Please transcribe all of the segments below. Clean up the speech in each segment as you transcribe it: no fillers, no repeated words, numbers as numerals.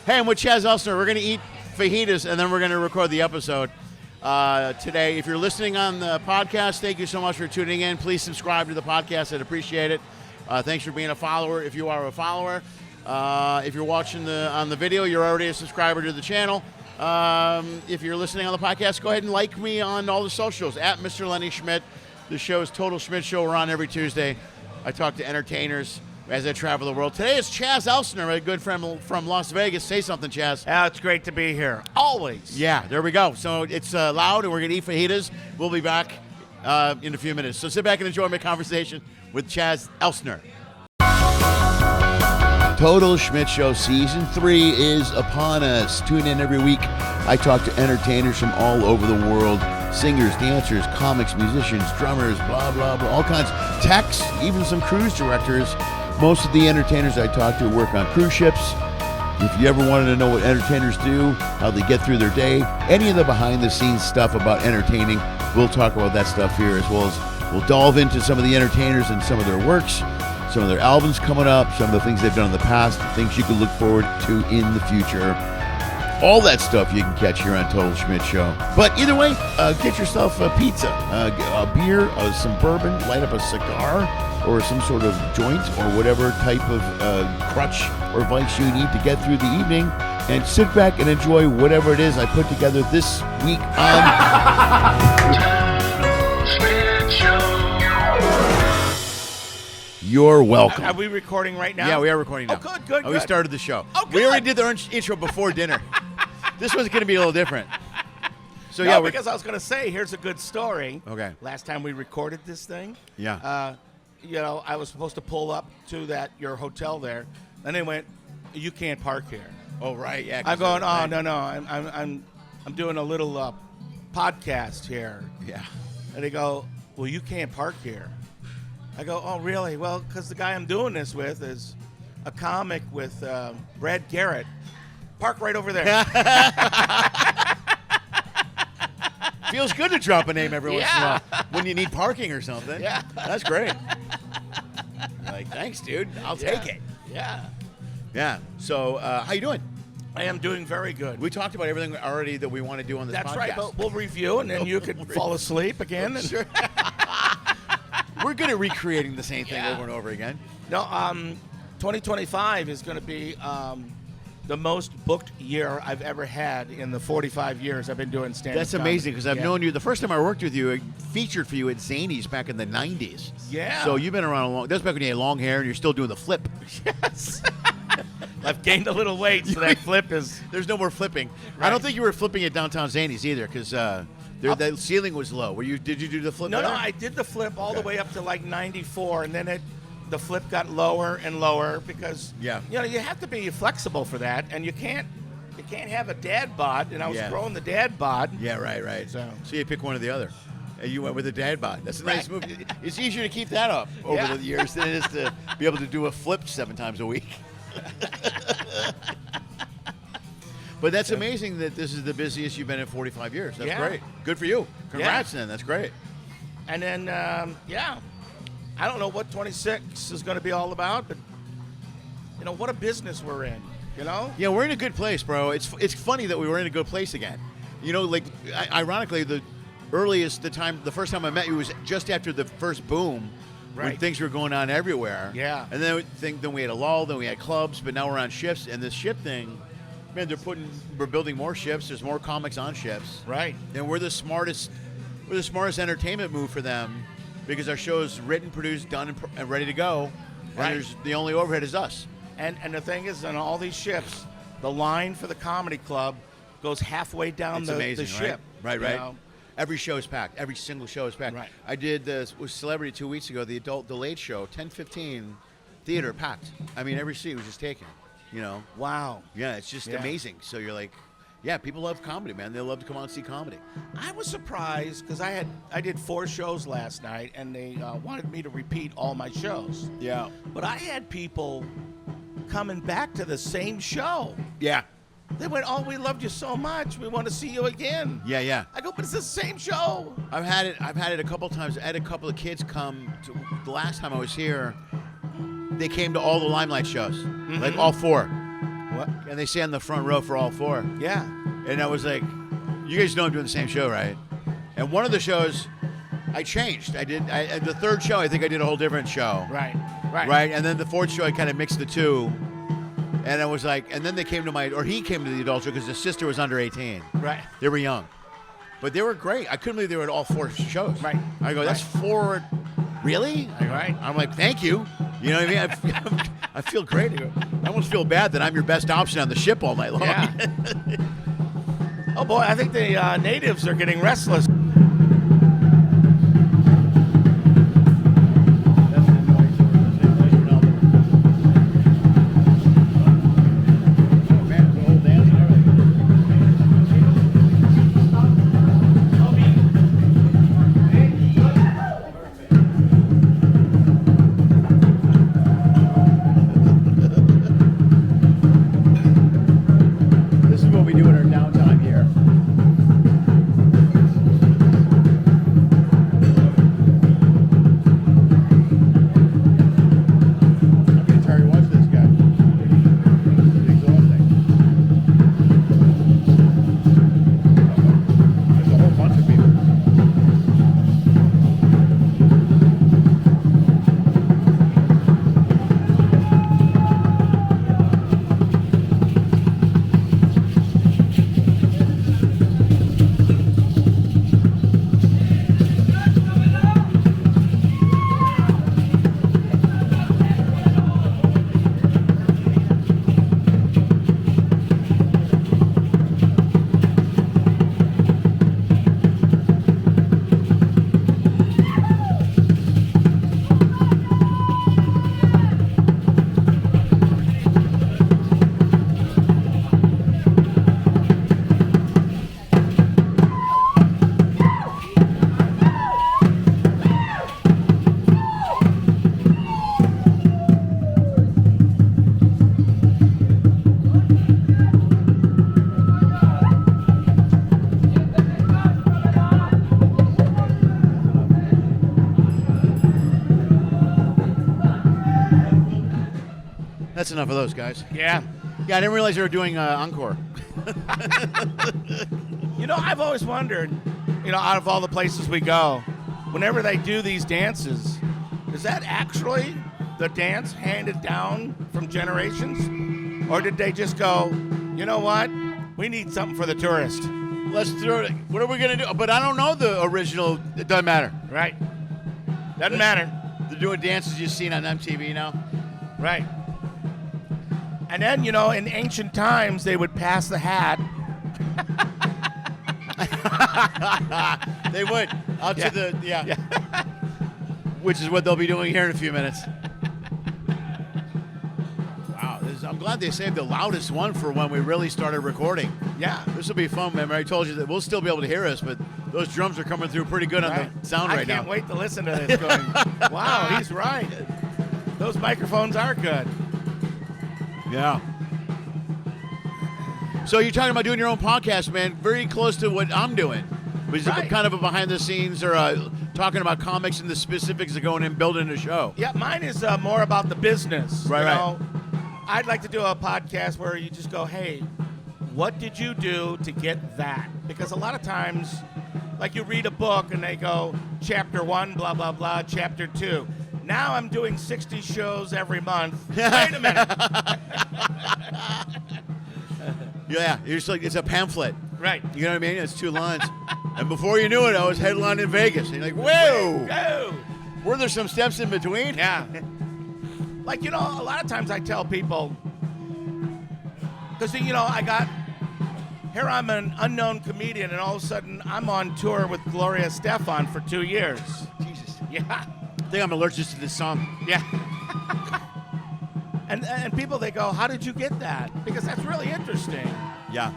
Hey, I'm with Chaz Elstner. We're going to eat fajitas, and then we're going to record the episode today. If you're listening on the podcast, thank you so much for tuning in. Please subscribe to the podcast. I'd appreciate it. Thanks for being a follower if you are a follower. If you're watching on the video, you're already a subscriber to the channel. If you're listening on the podcast, go ahead and like me on all the socials, at Mr. Lenny Schmidt. The show is Total Schmidt Show. We're on every Tuesday. I talk to entertainers as I travel the world. Today is Chaz Elstner, a good friend from Las Vegas. Say something, Chaz. It's great to be here. Always. Yeah, there we go. So it's loud, and we're going to eat fajitas. We'll be back in a few minutes. So sit back and enjoy my conversation with Chaz Elstner. Total Schmidt Show Season 3 is upon us. Tune in every week. I talk to entertainers from all over the world. Singers, dancers, comics, musicians, drummers, blah, blah, blah. All kinds. Techs, even some cruise directors. Most of the entertainers I talk to work on cruise ships. If you ever wanted to know what entertainers do, how they get through their day, any of the behind-the-scenes stuff about entertaining, we'll talk about that stuff here, as well as we'll delve into some of the entertainers and some of their works, some of their albums coming up, some of the things they've done in the past, things you can look forward to in the future. All that stuff you can catch here on Total Schmidt Show. But either way, get yourself a pizza, a beer, some bourbon, light up a cigar, or some sort of joint, or whatever type of crutch or vice you need to get through the evening, and sit back and enjoy whatever it is I put together this week on Schmidt Show. You're welcome. Are we recording right now? Yeah, we are recording now. Oh, good. We started the show. Oh, good. We already did the intro before dinner. This one's going to be a little different. So no, because I was going to say, here's a good story. Okay. Last time we recorded this thing, yeah. I was supposed to pull up to your hotel there, and they went, "You can't park here." Oh, right, yeah. I'm going, "Oh, no, I'm doing a little podcast here." Yeah. And they go, "Well, you can't park here." I go, "Oh, really?" Well, because the guy I'm doing this with is a comic with Brad Garrett. Park right over there. Feels good to drop a name every once in a while when you need parking or something. Yeah. That's great. You're like, thanks, dude. I'll take it. Yeah. Yeah. So, how you doing? I am doing very good. We talked about everything already that we want to do on this podcast. That's right. But we'll review, and then you can fall asleep again. Sure. We're good at recreating the same thing over and over again. No, 2025 is going to be the most booked year I've ever had in the 45 years I've been doing stand-up. That's amazing, because I've known you. The first time I worked with you, I featured for you at Zany's back in the 90s. Yeah. So you've been around a long. That's back when you had long hair and you're still doing the flip. Yes. I've gained a little weight, so that flip is... There's no more flipping. Right. I don't think you were flipping at downtown Zany's either, because the ceiling was low. Did you do the flip? No, there? I did the flip all the way up to like 94, and then the flip got lower and lower because you have to be flexible for that, and you can't have a dad bod, and I was growing the dad bod. Yeah, right. So you pick one or the other. And you went with a dad bod. That's a nice move. It's easier to keep that up over the years than it is to be able to do a flip 7 times a week. But that's amazing that this is the busiest you've been in 45 years. That's great. Good for you. Congrats, then. That's great. And then, I don't know what 26 is going to be all about, but, what a business we're in, Yeah, we're in a good place, bro. It's funny that we were in a good place again. Ironically, the first time I met you was just after the first boom, when things were going on everywhere. Yeah. And then we had a lull, then we had clubs, but now we're on ships, and this ship thing, man, we're building more ships. There's more comics on ships. Right. And we're the smartest entertainment move for them, because our show's written, produced, done, and ready to go. Right. And the only overhead is us. And the thing is, on all these ships, the line for the comedy club goes halfway down the ship. Right. Every show is packed. Every single show is packed. Right. I did this with Celebrity 2 weeks ago, the adult delayed show, 10:15, theater packed. I mean, every seat was just taken. Wow. Yeah, it's just amazing. So you're like, yeah, people love comedy, man. They love to come out and see comedy. I was surprised because I did 4 shows last night, and they wanted me to repeat all my shows. Yeah. But I had people coming back to the same show. Yeah. They went, "Oh, we loved you so much. We want to see you again." Yeah. I go, "But it's the same show." I've had it a couple of times. I had a couple of kids come to the last time I was here. They came to all the Limelight shows, like all 4. What? And they sat in the front row for all 4. Yeah. And I was like, you guys know I'm doing the same show, right? And one of the shows, I changed. The third show, I think I did a whole different show. Right. And then the fourth show, I kind of mixed the two. And I was like, and then he came to the adult show because his sister was under 18. Right. They were young. But they were great. I couldn't believe they were at all 4 shows. Right. I go, that's 4. Really? Right. I'm like, thank you. You know what I mean? I feel great. I almost feel bad that I'm your best option on the ship all night long. Yeah. Oh, boy, I think the natives are getting restless. That's enough of those guys. Yeah. Yeah, I didn't realize they were doing encore. I've always wondered, out of all the places we go, whenever they do these dances, is that actually the dance handed down from generations? Or did they just go, you know what? We need something for the tourist. Let's throw it. What are we going to do? But I don't know the original. It doesn't matter. Right. Doesn't matter. They're doing dances you've seen on MTV now. Right. And then, in ancient times, they would pass the hat. They would. Out to the, yeah. Which is what they'll be doing here in a few minutes. Wow. I'm glad they saved the loudest one for when we really started recording. Yeah. This will be fun. Remember, I told you that we'll still be able to hear us, but those drums are coming through pretty good on the sound right now. I can't wait to listen to this going, wow, he's right. Those microphones are good. Yeah. So you're talking about doing your own podcast, man. Very close to what I'm doing. Which is kind of a behind the scenes or talking about comics and the specifics of going in and building a show. Yeah, mine is more about the business. Right. I'd like to do a podcast where you just go, hey, what did you do to get that? Because a lot of times, like you read a book and they go, chapter 1, blah, blah, blah, chapter 2. Now I'm doing 60 shows every month. Wait a minute. Yeah, it's like it's a pamphlet. Right. You know what I mean? It's 2 lines. And before you knew it, I was headlining in Vegas. And you're like, whoa! Go! Were there some steps in between? Yeah. Like, a lot of times I tell people, because, here I'm an unknown comedian, and all of a sudden I'm on tour with Gloria Estefan for 2 years. Jesus. Yeah. I think I'm allergic to this song. Yeah. And people, they go, how did you get that? Because that's really interesting. Yeah.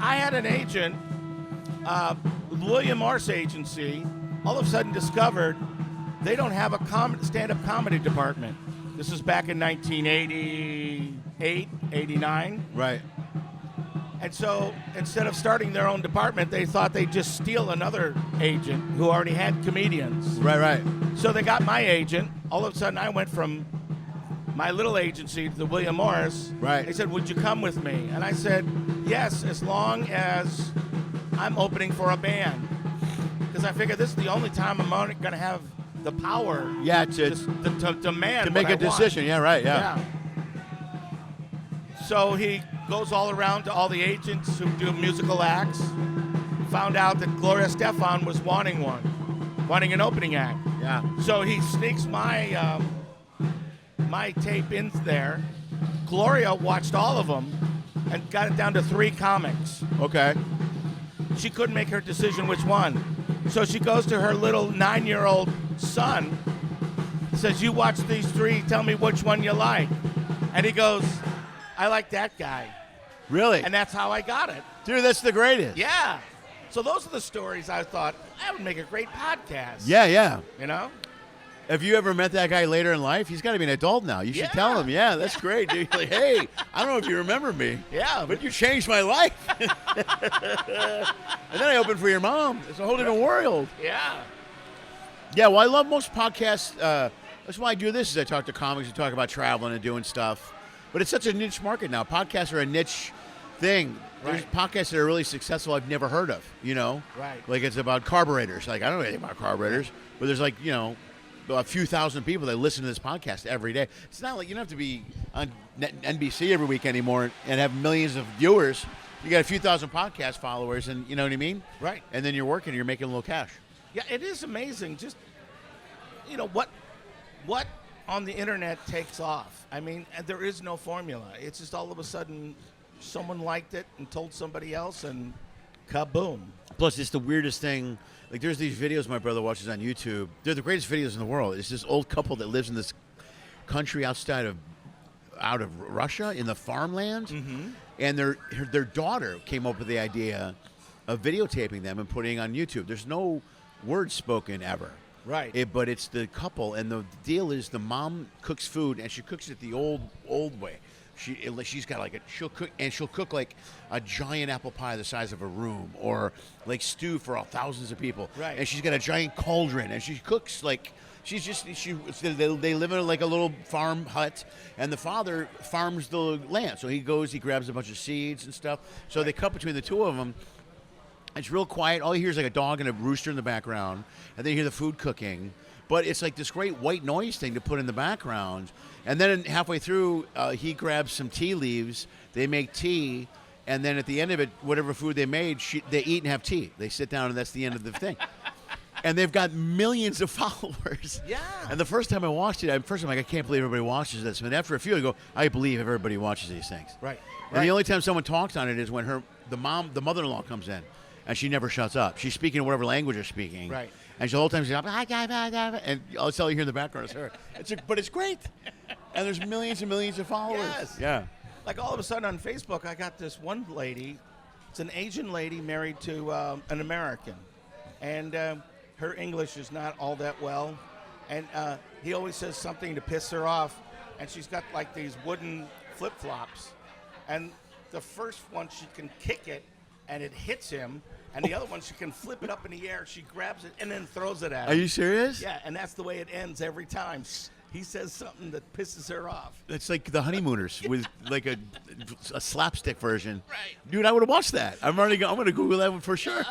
I had an agent, William Morris Agency, all of a sudden discovered they don't have a stand-up comedy department. This is back in 1988, 89. Right. And so instead of starting their own department, they thought they'd just steal another agent who already had comedians. Right. So they got my agent. All of a sudden, I went from my little agency, the William Morris. Right. He said, would you come with me? And I said, yes, as long as I'm opening for a band. Because I figure this is the only time I'm going to have the power to demand to make a decision. Yeah, right, yeah. So he goes all around to all the agents who do musical acts, found out that Gloria Estefan was wanting an opening act. Yeah. So he sneaks my my tape in there. Gloria watched all of them and got it down to 3 comics. Okay. She couldn't make her decision which one. So she goes to her little 9-year-old son, says, you watch these 3, tell me which one you like. And he goes, I like that guy. Really? And that's how I got it. Dude, that's the greatest. Yeah. So those are the stories I thought, that would make a great podcast. Yeah, yeah. You know? Have you ever met that guy later in life? He's got to be an adult now. You should tell him. Yeah, that's great, dude. Like, hey, I don't know if you remember me. Yeah. But you changed my life. And then I opened for your mom. It's a whole different world. Yeah. Yeah, well, I love most podcasts. That's why I do this is I talk to comics and talk about traveling and doing stuff. But it's such a niche market now. Podcasts are a niche thing. There's podcasts that are really successful I've never heard of, you know? Right. Like it's about carburetors. Like I don't know anything about carburetors. But there's like, you know, a few thousand people that listen to this podcast every day. It's not like you don't have to be on NBC every week anymore and have millions of viewers. You got a few thousand podcast followers, and you know what I mean? Right. And then you're working, and you're making a little cash. Yeah, it is amazing. Just, you know, what on the internet takes off. I mean, and there is no formula. It's just all of a sudden someone liked it and told somebody else, and kaboom. Plus, it's the weirdest thing. Like, there's these videos my brother watches on YouTube. They're the greatest videos in the world. It's this old couple that lives in this country out of Russia in the farmland, and their daughter came up with the idea of videotaping them and putting it on YouTube. There's no words spoken ever. Right. But it's the couple, and the deal is the mom cooks food, and she cooks it the old way. She's got she'll cook like a giant apple pie the size of a room, or like stew for thousands of people. Right. And she's got a giant cauldron, and she cooks like they live in like a little farm hut, and the father farms the land. So he grabs a bunch of seeds and stuff. So they cut between the two of them. It's real quiet. All you hear is like a dog and a rooster in the background, and then you hear the food cooking. But it's like this great white noise thing to put in the background. And then halfway through, he grabs some tea leaves. They make tea. And then at the end of it, whatever food they made, they eat and have tea. They sit down, and that's the end of the thing. And they've got millions of followers. Yeah. And the first time I watched it, I'm like, I can't believe everybody watches this. And after a few, I go, I believe everybody watches these things. Right. And the only time someone talks on it is when the mother-in-law comes in. And she never shuts up. She's speaking whatever language they're speaking. Right. And the whole time she's like, and all you hear in the background is her. But it's great. And there's millions and millions of followers. Yes. Yeah. Like all of a sudden on Facebook, I got this one lady. It's an Asian lady married to an American. And her English is not all that well. And he always says something to piss her off. And she's got like these wooden flip-flops. And the first one, she can kick it, and it hits him. And the other one, she can flip it up in the air. She grabs it and then throws it at him. Are you serious? Yeah, and that's the way it ends every time. He says something that pisses her off. It's like the Honeymooners with like a slapstick version. Right. Dude, I would have watched that. I'm going to Google that one for sure.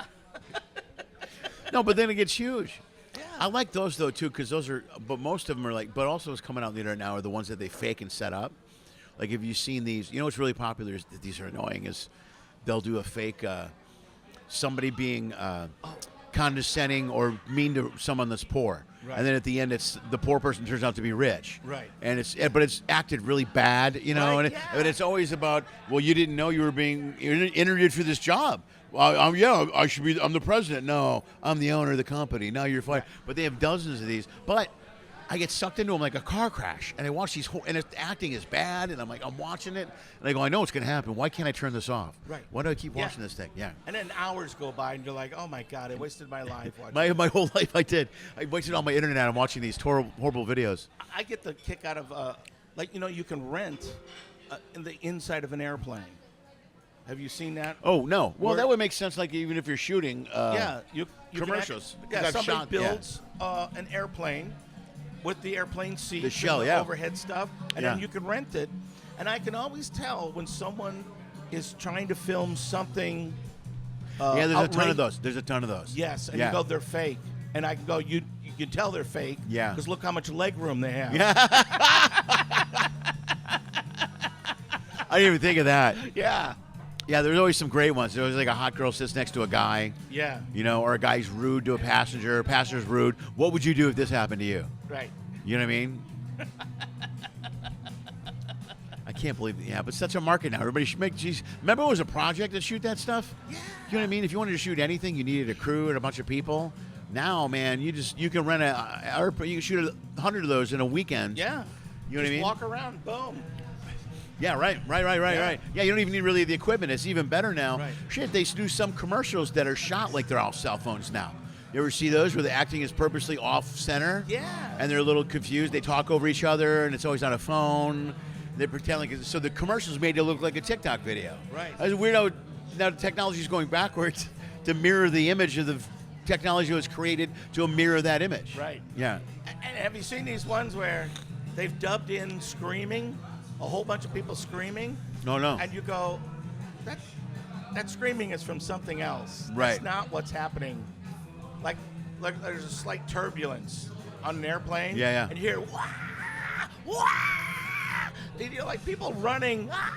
No, but then it gets huge. Yeah. I like those, though, too, because but most of them are like, but also what's coming out on the internet now are the ones that they fake and set up. Like, if you've seen these, you know what's really popular is that these are annoying is they'll do a fake somebody being condescending or mean to someone that's poor. Right. And then at the end, it's the poor person turns out to be rich. Right. And but it's acted really bad, you know. Right, and it's always about, well, you didn't know you were being interviewed for this job. Well, I should be. I'm the president. No, I'm the owner of the company. Now you're fired. But they have dozens of these. But I get sucked into them like a car crash, and I watch these, and the acting is bad, and I'm watching it, and I go, I know it's going to happen. Why can't I turn this off? Right. Why do I keep watching this thing? Yeah. And then hours go by, and you're like, oh my God, I wasted my life watching. My whole life I did. I wasted all my internet on watching these horrible videos. I get the kick out of, you can rent in the inside of an airplane. Have you seen that? Oh, no. Well, that would make sense, like, even if you're shooting you commercials. somebody builds an airplane with the airplane seat, the shell, overhead stuff, and then you can rent it. And I can always tell when someone is trying to film something. There's a ton of those. There's a ton of those. Yes, and you go, they're fake, and I can go, you can tell they're fake. Yeah. Because look how much leg room they have. Yeah. I didn't even think of that. Yeah. Yeah, there's always some great ones. There's always like a hot girl sits next to a guy. Yeah. You know, or a guy's rude to a passenger. Passenger's rude. What would you do if this happened to you? Right. You know what I mean? I can't believe it. Yeah, but such a market now. Everybody should make. Geez, remember it was a project to shoot that stuff? Yeah. You know what I mean? If you wanted to shoot anything, you needed a crew and a bunch of people. Now, man, you can rent you can shoot 100 of those in a weekend. Yeah. You know what I mean? Walk around, boom. Yeah, right. Yeah, you don't even need really the equipment. It's even better now. Right. Shit, they do some commercials that are shot like they're all cell phones now. You ever see those where the acting is purposely off center? Yeah. And they're a little confused. They talk over each other, and it's always on a phone. They pretend like so the commercials made it look like a TikTok video. Right. As weirdo, now the technology is going backwards to mirror the image of the technology that was created to mirror that image. Right. Yeah. And have you seen these ones where they've dubbed in screaming? A whole bunch of people screaming. No. And you go, that screaming is from something else. Right. That's not what's happening. Like there's a slight turbulence on an airplane. Yeah. And you hear, wah, wah. You know, like people running. Wah.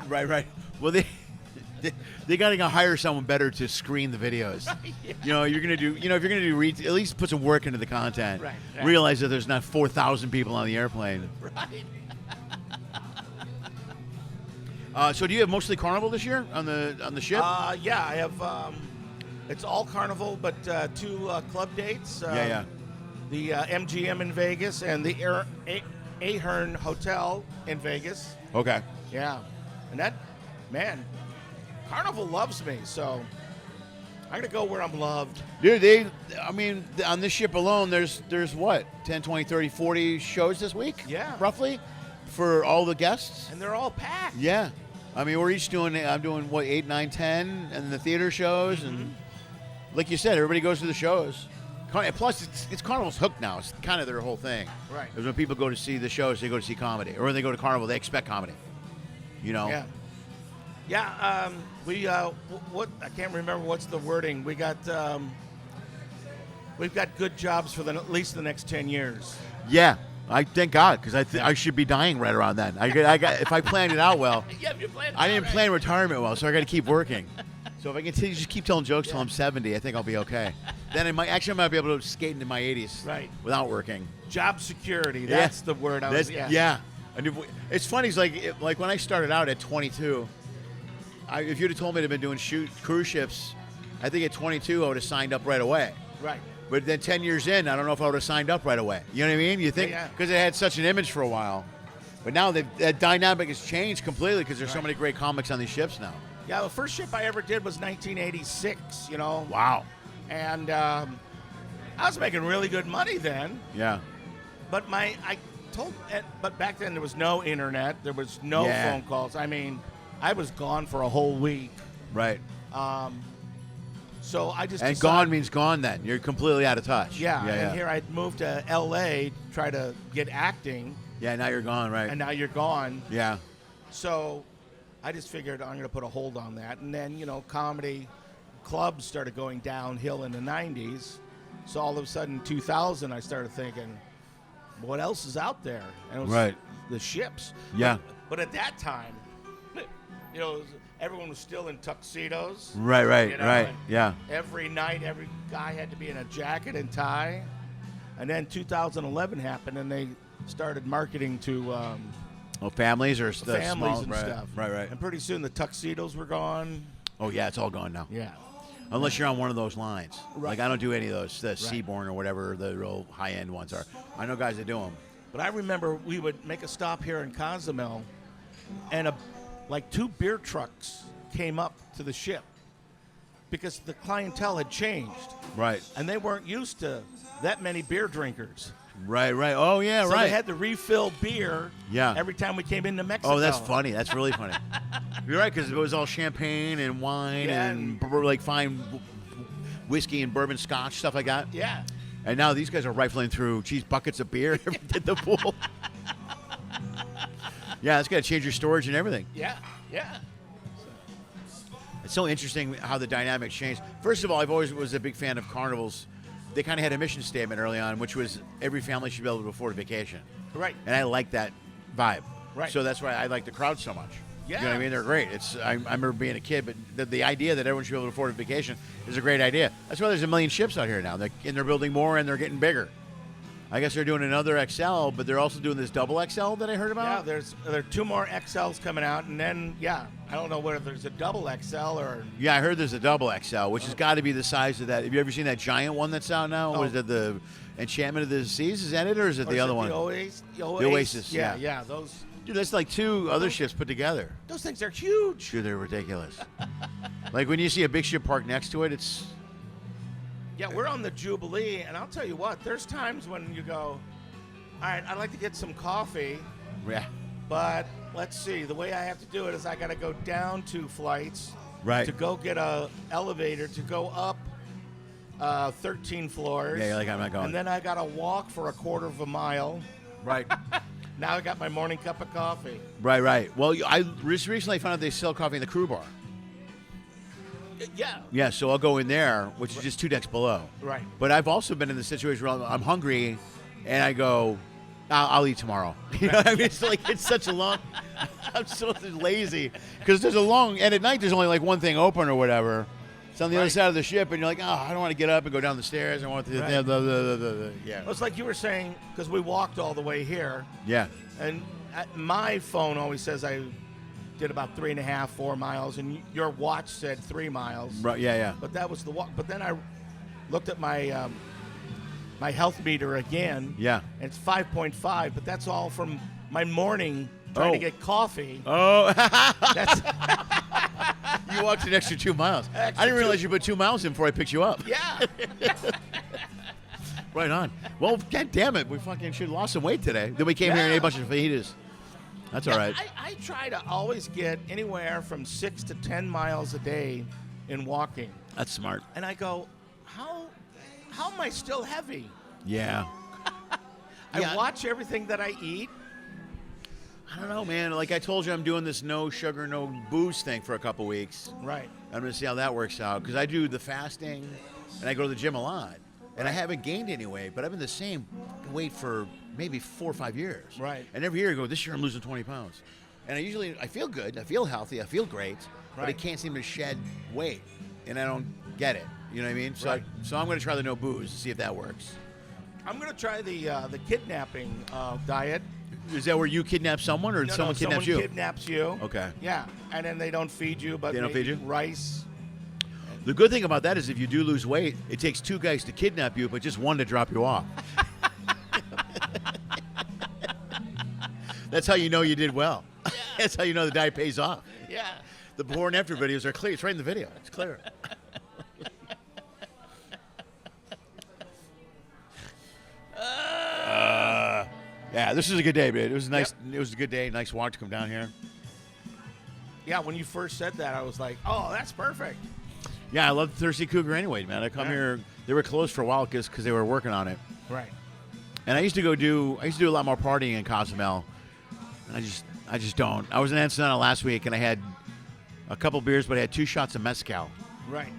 Right. Well, they got to hire someone better to screen the videos. Yeah. You know, if you're gonna do at least put some work into the content. Right. Realize that there's not 4,000 people on the airplane. Right. So do you have mostly Carnival this year on the ship? Yeah, I have. It's all Carnival, but 2 club dates. The MGM in Vegas and the Ahern Hotel in Vegas. Okay. Yeah, and that, man, Carnival loves me, so I'm gonna go where I'm loved. Dude, on this ship alone, there's what, 10, 20, 30, 40 shows this week? Yeah. Roughly, for all the guests? And they're all packed. Yeah. I mean, I'm doing, what, 8, 9, 10, and the theater shows, and like you said, everybody goes to the shows. Plus, it's Carnival's hook now. It's kind of their whole thing. Right. Because when people go to see the shows, they go to see comedy. Or when they go to Carnival, they expect comedy. You know? Yeah. Yeah, we, what, I can't remember what's the wording. We've got good jobs for at least the next 10 years. Yeah. I thank God, because I should be dying right around then. I got if I planned it out well. Yeah, you planned it I out didn't right. plan retirement well, so I got to keep working. So if I continue just keep telling jokes till I'm 70, I think I'll be okay. Then I might be able to skate into my 80s. Right. Without working. Job security. That's the word I was. Yeah. And it's funny. It's like when I started out at 22. If you'd have told me I'd been doing cruise ships, I think at 22 I would have signed up right away. Right. But then 10 years in, I don't know if I would have signed up right away. You know what I mean? You think because it had such an image for a while, but now that dynamic has changed completely because there's so many great comics on these ships now. Yeah, the first ship I ever did was 1986. You know. Wow. And I was making really good money then. Yeah. But but back then there was no internet. There was no phone calls. I mean, I was gone for a whole week. Right. So I just and decided, gone means gone. Then you're completely out of touch. Yeah. And here I'd moved to L.A. to try to get acting. Yeah. Now you're gone. Right. And now you're gone. Yeah. So I just figured I'm going to put a hold on that. And then, comedy clubs started going downhill in the 90s. So all of a sudden, 2000, I started thinking, what else is out there? And it was the ships. Yeah. But at that time, everyone was still in tuxedos. Right. Yeah. Every night, every guy had to be in a jacket and tie. And then 2011 happened, and they started marketing to families or families small, and stuff. Right. And pretty soon the tuxedos were gone. Oh yeah, it's all gone now. Yeah. Unless you're on one of those lines. Right. Like I don't do any of those, the Seabourn or whatever the real high-end ones are. I know guys that do them. But I remember we would make a stop here in Cozumel, and like 2 beer trucks came up to the ship because the clientele had changed. Right. And they weren't used to that many beer drinkers. Right. Oh, yeah, so right. they had to refill beer every time we came into Mexico. Oh, that's funny. That's really funny. You're right, because it was all champagne and wine and like fine whiskey and bourbon scotch, stuff like that. Yeah. And now these guys are rifling through, buckets of beer at the pool. Yeah, it's got to change your storage and everything. Yeah, yeah. It's so interesting how the dynamics changed. First of all, I've always was a big fan of carnivals. They kind of had a mission statement early on, which was every family should be able to afford a vacation. Right. And I like that vibe. Right. So that's why I like the crowd so much. Yeah. You know what I mean? They're great. I remember being a kid, but the idea that everyone should be able to afford a vacation is a great idea. That's why there's a million ships out here now. They're building more and they're getting bigger. I guess they're doing another XL, but they're also doing this double XL that I heard about. Yeah, there are 2 more XLs coming out, and then, I don't know whether there's a double XL or... Yeah, I heard there's a double XL, which has got to be the size of that. Have you ever seen that giant one that's out now? Was it the Enchantment of the Seas? Is that it, or is it the other one? The Oasis, yeah. Yeah, those... Dude, that's like 2 other ships put together. Those things are huge. Dude, they're ridiculous. Like when you see a big ship parked next to it, it's... Yeah, we're on the Jubilee, and I'll tell you what, there's times when you go, all right, I'd like to get some coffee. Yeah. But let's see, the way I have to do it is I got to go down 2 flights. Right. To go get a elevator to go up 13 floors. Yeah, you're like, I'm not going. And then I got to walk for a quarter of a mile. Right. Now I got my morning cup of coffee. Right. Well, I recently found out they sell coffee in the crew bar. Yeah. Yeah, so I'll go in there, which is just 2 decks below. Right. But I've also been in the situation where I'm hungry, and I go, I'll eat tomorrow. You know what I mean? It's like, it's such a long, I'm so lazy. Because there's a long, and at night there's only like one thing open or whatever. It's on the other side of the ship, and you're like, I don't want to get up and go down the stairs. I want to, yeah. Well, it's like you were saying, because we walked all the way here. Yeah. And my phone always says I did about 3.5, 4 miles, and your watch said 3 miles. Right. Yeah. But that was the walk. But then I looked at my my health meter again. Yeah. And it's 5.5, but that's all from my morning trying to get coffee. Oh. That's You walked an extra 2 miles. I didn't realize you put 2 miles in before I picked you up. Yeah. Right on. Well, God damn it. We fucking should have lost some weight today. Then we came here and ate a bunch of fajitas. That's all right. I try to always get anywhere from 6 to 10 miles a day in walking. That's smart. And I go, how am I still heavy? Yeah. I watch everything that I eat. I don't know, man. Like I told you, I'm doing this no sugar, no booze thing for a couple weeks. Right. I'm going to see how that works out. Because I do the fasting, and I go to the gym a lot. And I haven't gained any weight, but I've been the same weight for maybe 4 or 5 years. Right. And every year I go, this year I'm losing 20 pounds. And I feel good, I feel healthy, I feel great, but I can't seem to shed weight. And I don't get it. You know what I mean? So, so I'm going to try the no booze to see if that works. I'm going to try the kidnapping diet. Is that where you kidnap someone, or someone kidnaps you? Someone kidnaps you. Okay. Yeah, and then they don't feed you, but they don't feed you? Rice. The good thing about that is if you do lose weight, it takes 2 guys to kidnap you, but just 1 to drop you off. That's how you know you did well. Yeah. That's how you know the diet pays off. Yeah. The before and after videos are clear. It's right in the video. It's clear. Yeah, this is a good day, man. It was nice. Yep. It was a good day. Nice walk to come down here. Yeah, when you first said that, I was like, oh, that's perfect. Yeah, I love Thirsty Cougar anyway, man. I come here. They were closed for a while because they were working on it. Right. And I used to do a lot more partying in Cozumel. And I just don't. I was in Ensenada last week, and I had a couple beers, but I had 2 shots of mezcal. Right.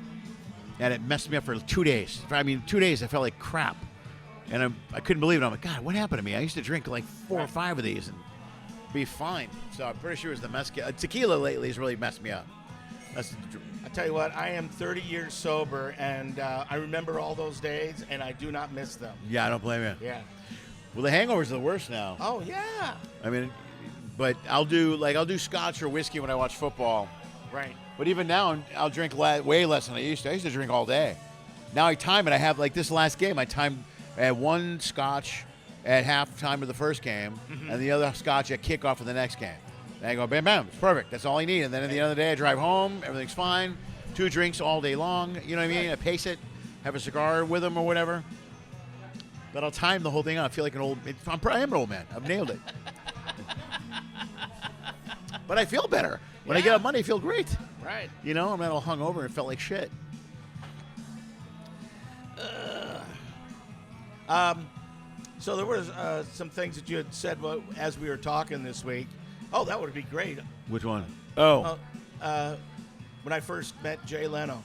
And it messed me up for 2 days. 2 days I felt like crap. And I couldn't believe it. I'm like, God, what happened to me? I used to drink like 4 or 5 of these and be fine. So I'm pretty sure it was the mezcal. Tequila lately has really messed me up. I tell you what, I am 30 years sober, and I remember all those days, and I do not miss them. Yeah, I don't blame you. Yeah. Well, the hangovers are the worst now. Oh, yeah. I mean, but I'll do scotch or whiskey when I watch football. Right. But even now, I'll drink way less than I used to. I used to drink all day. Now I time it. I have, like this last game, I had 1 scotch at halftime of the first game, and the other scotch at kickoff of the next game. And I go, bam, bam, it's perfect. That's all I need. And then at the end of the day, I drive home. Everything's fine. 2 drinks all day long. You know what I mean? I pace it, have a cigar with them or whatever. But I'll time the whole thing out. I feel like I am an old man. I've nailed it. But I feel better. When I get up Monday, I feel great. Right. You know, I'm not all hungover and felt like shit. So there was some things that you had said as we were talking this week. Oh, that would be great. Which one? Oh. When I first met Jay Leno.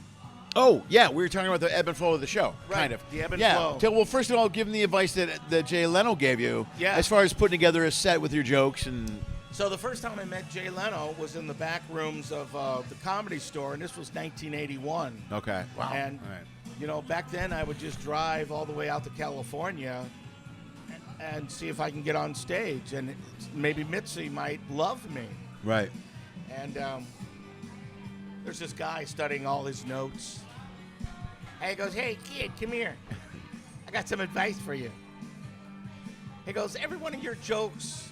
Oh, yeah, we were talking about the ebb and flow of the show, right. kind of. The ebb and flow. Well, first of all, give them the advice that Jay Leno gave you as far as putting together a set with your jokes. And so the first time I met Jay Leno was in the back rooms of the Comedy Store, and this was 1981. Okay. Wow. And, back then I would just drive all the way out to California and see if I can get on stage, and maybe Mitzi might love me. Right. And there's this guy studying all his notes. And he goes, "Hey, kid, come here. I got some advice for you." He goes, "Every one of your jokes,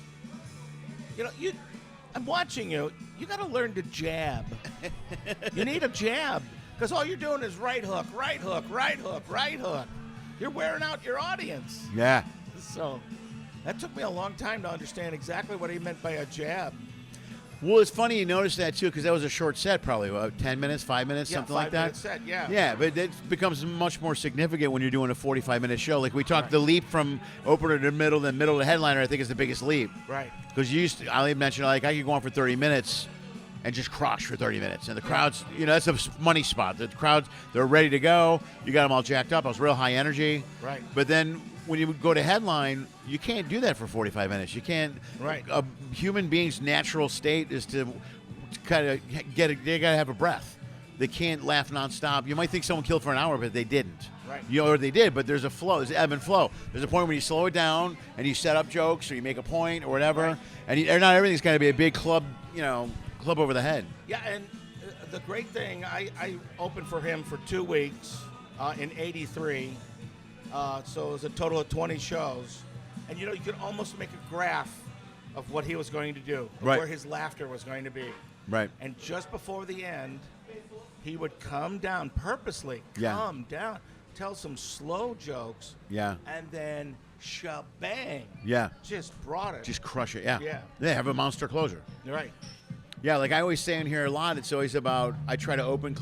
I'm watching you. You got to learn to jab. You need a jab. Because all you're doing is right hook, right hook, right hook, right hook. You're wearing out your audience." Yeah. So that took me a long time to understand exactly what he meant by a jab. Well, it's funny you notice that, too, because that was a short set, probably, 10 minutes, 5 minutes, something like that? 5 minute set, yeah. Yeah, but it becomes much more significant when you're doing a 45-minute show. Like we talked, the leap from opener to middle, then middle to headliner, I think is the biggest leap. Right. Because I mentioned, I could go on for 30 minutes and just crush for 30 minutes. And the crowd's, that's a money spot. The crowds, they're ready to go. You got them all jacked up. I was real high energy. Right. But then when you go to headline, you can't do that for 45 minutes. You can't. Right. A human being's natural state is to kind of they got to have a breath. They can't laugh nonstop. You might think someone killed for an hour, but they didn't. Right. Or they did, but there's a flow. There's ebb and flow. There's a point where you slow it down and you set up jokes or you make a point or whatever. Right. And not everything's got to be a big club, club over the head. Yeah, and the great thing, I opened for him for 2 weeks in '83. So it was a total of 20 shows. And, you could almost make a graph of what he was going to do, where his laughter was going to be. Right. And just before the end, he would come down, purposely come down, tell some slow jokes, and then shabang. Yeah. Just brought it. Just crush it, yeah. Yeah. Yeah, have a monster closer. You're right. Yeah, like I always say in here a lot, it's always about I try to open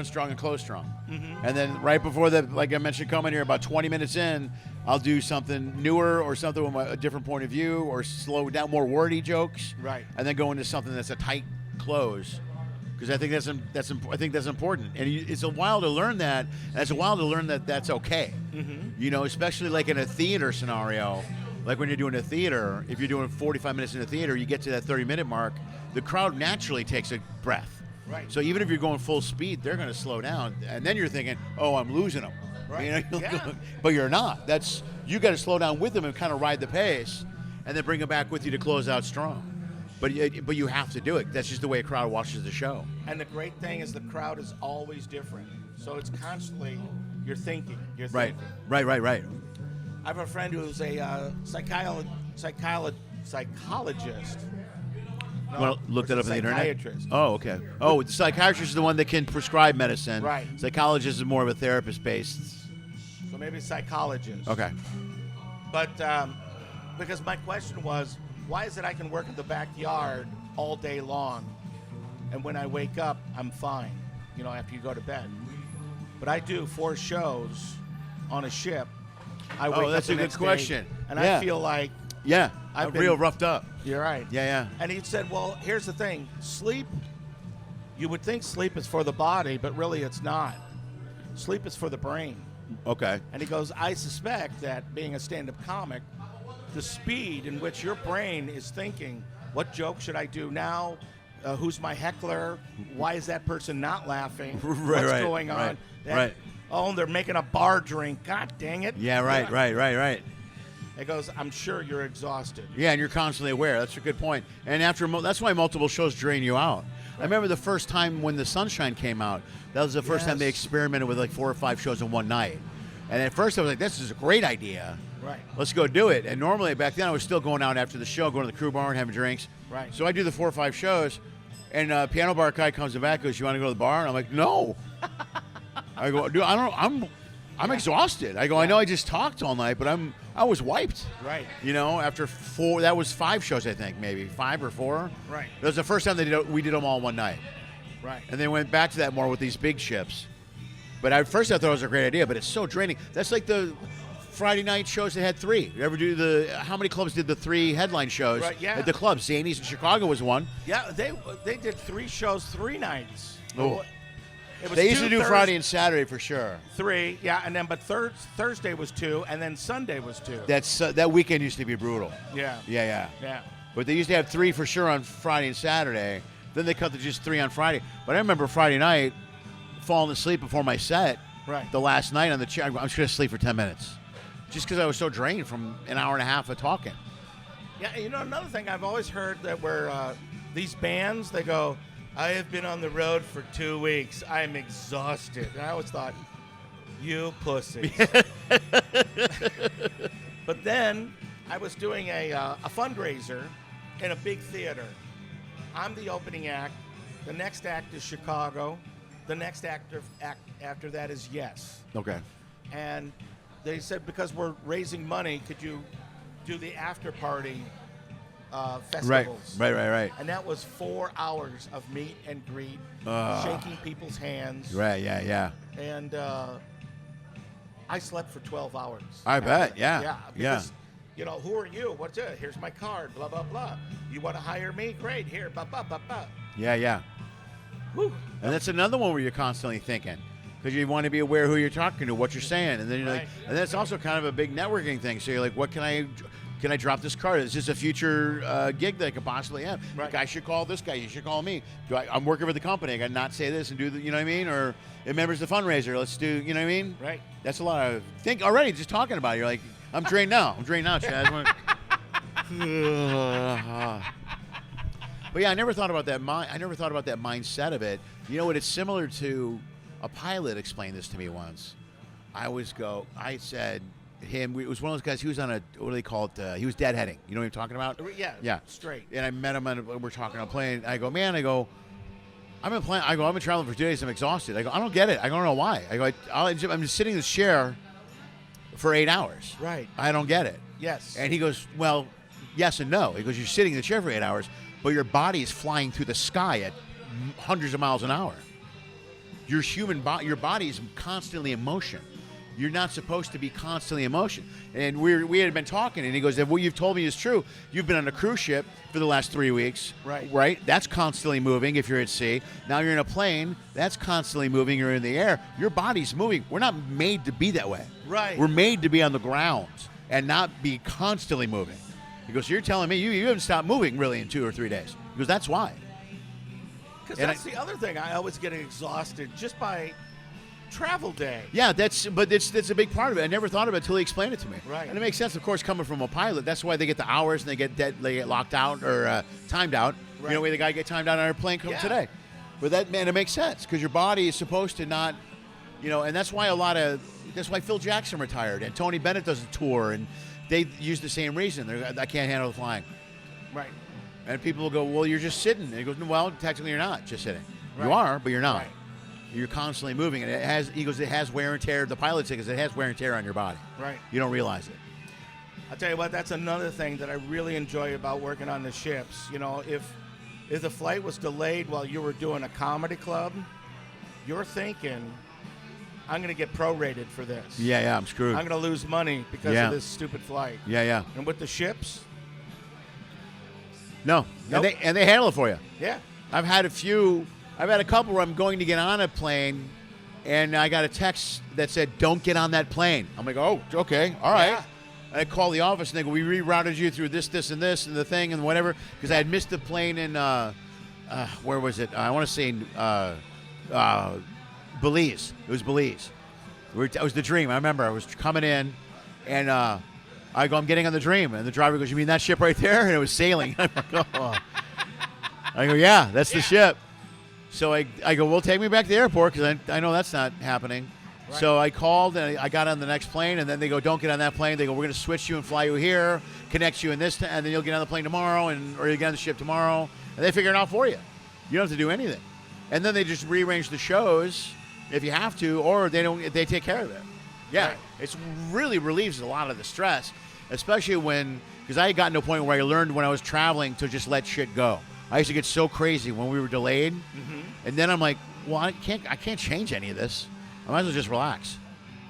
strong and close strong. Mm-hmm. And then right before that, like I mentioned coming here, about 20 minutes in, I'll do something newer or something with a different point of view or slow down, more wordy jokes. Right. And then go into something that's a tight close. Because I think that's important. And it's a while to learn that. And it's a while to learn that that's okay. Mm-hmm. Especially like in a theater scenario. Like when you're doing a theater, if you're doing 45 minutes in a theater, you get to that 30-minute mark, the crowd naturally takes a breath. Right. So even if you're going full speed, they're going to slow down. And then you're thinking, oh, I'm losing them. Right. But you're not. You got to slow down with them and kind of ride the pace and then bring them back with you to close out strong. But you have to do it. That's just the way a crowd watches the show. And the great thing is the crowd is always different. So it's constantly, you're thinking. Right. I have a friend who's a psychologist. You want to look that up on the internet? Psychiatrist. Oh, okay. Oh, the psychiatrist is the one that can prescribe medicine. Right. Psychologist is more of a therapist-based. So maybe psychologist. Okay. But because my question was, why is it I can work in the backyard all day long, and when I wake up, I'm fine, after you go to bed. But I do 4 shows on a ship. I wake that's up a the good next question. day, and I feel like I'm real roughed up. You're right. Yeah. And he said, well, here's the thing. Sleep, you would think sleep is for the body, but really it's not. Sleep is for the brain. Okay. And he goes, I suspect that being a stand-up comic, the speed in which your brain is thinking, what joke should I do now? Who's my heckler? Why is that person not laughing? What's going on? Right. Oh, they're making a bar drink. God dang it. Yeah, right. He goes, I'm sure you're exhausted. Yeah, and you're constantly aware. That's a good point. And that's why multiple shows drain you out. I remember the first time when The Sunshine came out, that was the first time they experimented with like 4 or 5 shows in one night. And at first I was like, this is a great idea. Right. Let's go do it. And normally back then I was still going out after the show, going to the crew bar and having drinks. Right. So I do the 4 or 5 shows, and piano bar guy comes back and goes, you want to go to the bar? And I'm like, no. I go, dude, I'm exhausted. I go, I know I just talked all night, but I was wiped. Right. After 4, that was 5 shows, I think, maybe 5 or 4. Right. That was the first time we did them all one night. Right. And they went back to that more with these big ships. But at first I thought it was a great idea, but it's so draining. That's like the Friday night shows that had 3. You ever do how many clubs did the 3 headline shows? Right, yeah. At the clubs? Zany's in Chicago was one. Yeah, they did 3 shows 3 nights. Oh. It was They used to do Friday and Saturday for sure. 3, yeah, and then but Thursday was 2, and then Sunday was 2. That weekend used to be brutal. Yeah. Yeah. But they used to have 3 for sure on Friday and Saturday. Then they cut to just 3 on Friday. But I remember Friday night falling asleep before my set. Right. The last night on the chair, I'm just gonna sleep for 10 minutes, just because I was so drained from an hour and a half of talking. Yeah, you know, another thing I've always heard that where these bands, they go, I have been on the road for 2 weeks. I'm exhausted. And I always thought, you pussies. But then I was doing a fundraiser in a big theater. I'm the opening act. The next act is Chicago. The next act after that is Yes. Okay. And they said, because we're raising money, could you do the after party festivals? Right. And that was 4 hours of meet and greet, shaking people's hands. Right, yeah. And I slept for 12 hours. I bet, yeah. Because, you know, who are you? What's it? Here's my card, blah, blah, blah. You want to hire me? Great, here, blah, blah, blah, blah. Yeah. Whew. And that's another one where you're constantly thinking, because you want to be aware who you're talking to, what you're saying, and then you're like, and that's also kind of a big networking thing. So you're like, what can I drop this card? Is this a future gig that I could possibly have? Right. Like, I should call this guy. You should call me. I'm working for the company. I got to not say this and do the, you know what I mean? Or it members the fundraiser. Let's do, you know what I mean? Right. That's a lot of think already. Just talking about it, you're like, I'm drained now. Chad. But yeah, I never thought about that. I never thought about that mindset of it. You know what? It's similar to a pilot explained this to me once. I said him. It was one of those guys. He was on a, what do they call it? He was deadheading. You know what I'm talking about? Yeah. Straight. And I met him and we're talking on a plane. I go, man. I've been traveling for 2 days. I'm exhausted. I don't get it. I don't know why. I'm just sitting in this chair for 8 hours. Right. I don't get it. Yes. And he goes, well, yes and no. He goes, you're sitting in the chair for 8 hours, but your body is flying through the sky at hundreds of miles an hour. Your body is constantly in motion. You're not supposed to be constantly in motion. And we had been talking, and he goes, what you've told me is true. You've been on a cruise ship for the last 3 weeks. Right? That's constantly moving if you're at sea. Now you're in a plane. That's constantly moving. You're in the air. Your body's moving. We're not made to be that way. Right. We're made to be on the ground and not be constantly moving. He goes, so you're telling me you haven't stopped moving really in 2 or 3 days. He goes, that's why. Because that's the other thing. I always get exhausted just by travel day. Yeah, that's a big part of it. I never thought of it until he explained it to me. Right. And it makes sense, of course, coming from a pilot. That's why they get the hours and they get locked out or timed out. Right. You know, the guy get timed out on our plane today. But it makes sense because your body is supposed to not, you know, and that's why that's why Phil Jackson retired and Tony Bennett doesn't tour and they use the same reason. I can't handle the flying. Right. And people will go, well, you're just sitting. And he goes, well, technically you're not just sitting. Right. You are, but you're not. Right. You're constantly moving, and it has wear and tear. The pilot says it has wear and tear on your body. Right. You don't realize it. I'll tell you what, that's another thing that I really enjoy about working on the ships. You know, if the flight was delayed while you were doing a comedy club, you're thinking, I'm going to get prorated for this. Yeah, I'm screwed. I'm going to lose money because of this stupid flight. Yeah. And with the ships? No. Nope. And they handle it for you. Yeah. I've had a couple where I'm going to get on a plane, and I got a text that said, don't get on that plane. I'm like, oh, okay, all right. Yeah. And I call the office, and they go, we rerouted you through this, and this, and the thing, and whatever, because I had missed the plane in, where was it? I want to say Belize. It was Belize. It was the Dream. I remember I was coming in, and I go, I'm getting on the Dream. And the driver goes, you mean that ship right there? And it was sailing. I'm like, oh. I go, yeah, that's the ship. So I go, well, take me back to the airport because I know that's not happening. Right. So I called and I got on the next plane, and then they go, don't get on that plane. They go, we're going to switch you and fly you here, connect you in this, and then you'll get on the plane tomorrow, or you'll get on the ship tomorrow. And they figure it out for you. You don't have to do anything. And then they just rearrange the shows if you have to, or they take care of it. Yeah, right. It really relieves a lot of the stress, especially because I had gotten to a point where I learned when I was traveling to just let shit go. I used to get so crazy when we were delayed, and then I'm like, well, I can't change any of this. I might as well just relax,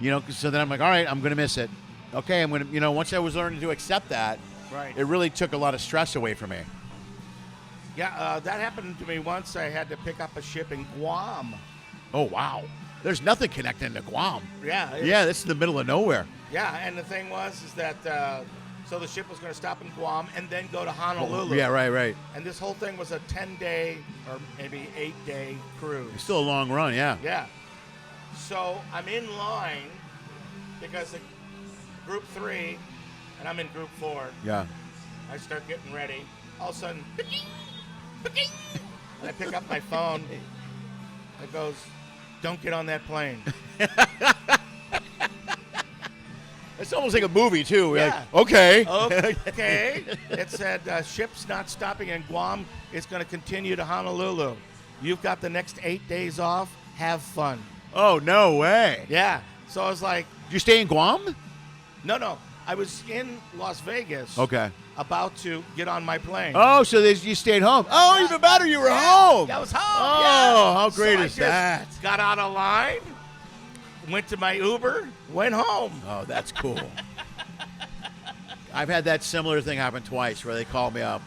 you know. So then I'm like, all right, I'm gonna miss it. okay, I'm going to, once I was learning to accept that, Right. it really took a lot of stress away from me. Yeah, that happened to me once. I had to pick up a ship in Guam. Oh, wow. There's nothing connecting to Guam. Yeah. Yeah, this is the middle of nowhere. Yeah, and the thing is that so the ship was going to stop in Guam and then go to Honolulu. Yeah, right. And this whole thing was a 10-day or maybe 8-day cruise. It's still a long run, yeah. Yeah. So I'm in line because group 3, and I'm in group 4. Yeah. I start getting ready. All of a sudden, ba-ding, ba-ding, and I pick up my phone. It goes, "Don't get on that plane." It's almost like a movie, too. We're Yeah. like, okay. Okay. It said, ship's not stopping in Guam. It's going to continue to Honolulu. You've got the next 8 days off. Have fun. Oh, no way. Yeah. So I was like, Did you stay in Guam? no. I was in Las Vegas. Okay. About to get on my plane. Oh, so you stayed home. Oh, Yeah. even better, you were home. I was home. Oh, yeah. how great So is I that? just got out of line, went to my Uber, went home. Oh, that's cool. I've had that similar thing happen twice where they called me up.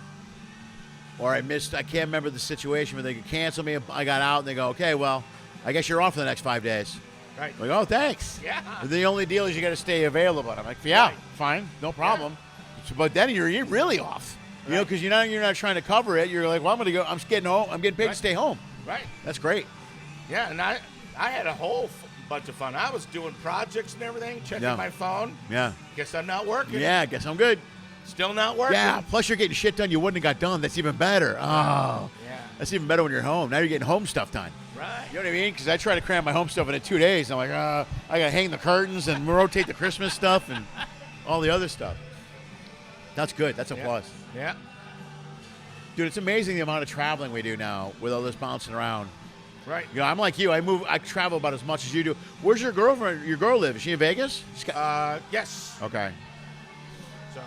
Or I can't remember the situation, but they could cancel me. I got out and they go, okay, well, I guess you're off for the next 5 days. Right. I'm like, oh, thanks. Yeah. The only deal is you got to stay available. And I'm like, yeah, Right. fine, no problem. So, but then you're really off. You know, Right. because you're not trying to cover it. You're like, well, I'm going to go. I'm just getting home. I'm getting paid to stay home. Right. That's great. Yeah, and I had a whole bunch of fun. I was doing projects and everything, checking my phone. Yeah. Guess I'm not working. Yeah, I guess I'm good. Still not working. Yeah. Plus, you're getting shit done you wouldn't have got done. That's even better. Oh. Yeah. That's even better when you're home. Now you're getting home stuff done. Right. You know what I mean? Because I try to cram my home stuff into 2 days. I'm like, I got to hang the curtains and rotate the Christmas stuff and all the other stuff. That's good. That's a plus. Yeah. Dude, it's amazing the amount of traveling we do now with all this bouncing around. Right. You know, I'm like you. I travel about as much as you do. Where's your girlfriend? Your girl live? Is she in Vegas? Yes. Okay. So.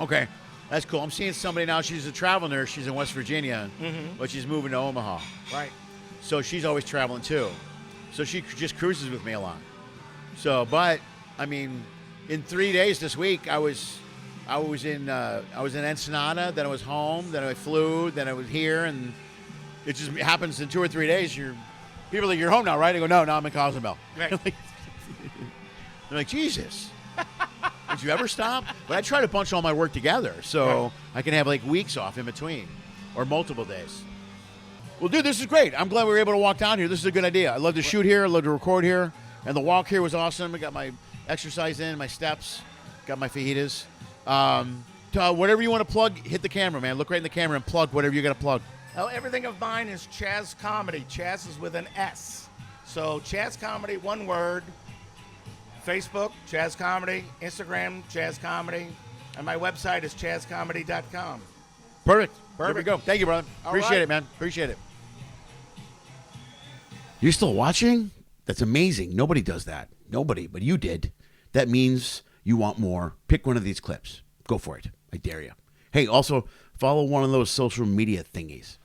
Okay. That's cool. I'm seeing somebody now. She's a travel nurse. She's in West Virginia, Mm-hmm. but she's moving to Omaha. Right. So she's always traveling too. So she just cruises with me a lot. So, but I mean, in 3 days this week, I was in Ensenada. Then I was home. Then I flew. Then I was here, and it just happens in 2 or 3 days. People are like, you're home now, right? I go, no, I'm in Cozumel. Right. They're like, Jesus. Did you ever stop? But I try to bunch all my work together so I can have like weeks off in between or multiple days. Well, dude, this is great. I'm glad we were able to walk down here. This is a good idea. I love to shoot here. I love to record here. And the walk here was awesome. I got my exercise in, my steps, got my fajitas. Whatever you want to plug, hit the camera, man. Look right in the camera and plug whatever you got to plug. Oh, everything of mine is Chaz Comedy. Chaz is with an S. So Chaz Comedy, one word. Facebook, Chaz Comedy. Instagram, Chaz Comedy. And my website is chazcomedy.com. Perfect. There we go. Thank you, brother. All Appreciate right. it, man. Appreciate it. You're still watching? That's amazing. Nobody does that. Nobody, but you did. That means you want more. Pick one of these clips. Go for it. I dare you. Hey, also follow one of those social media thingies.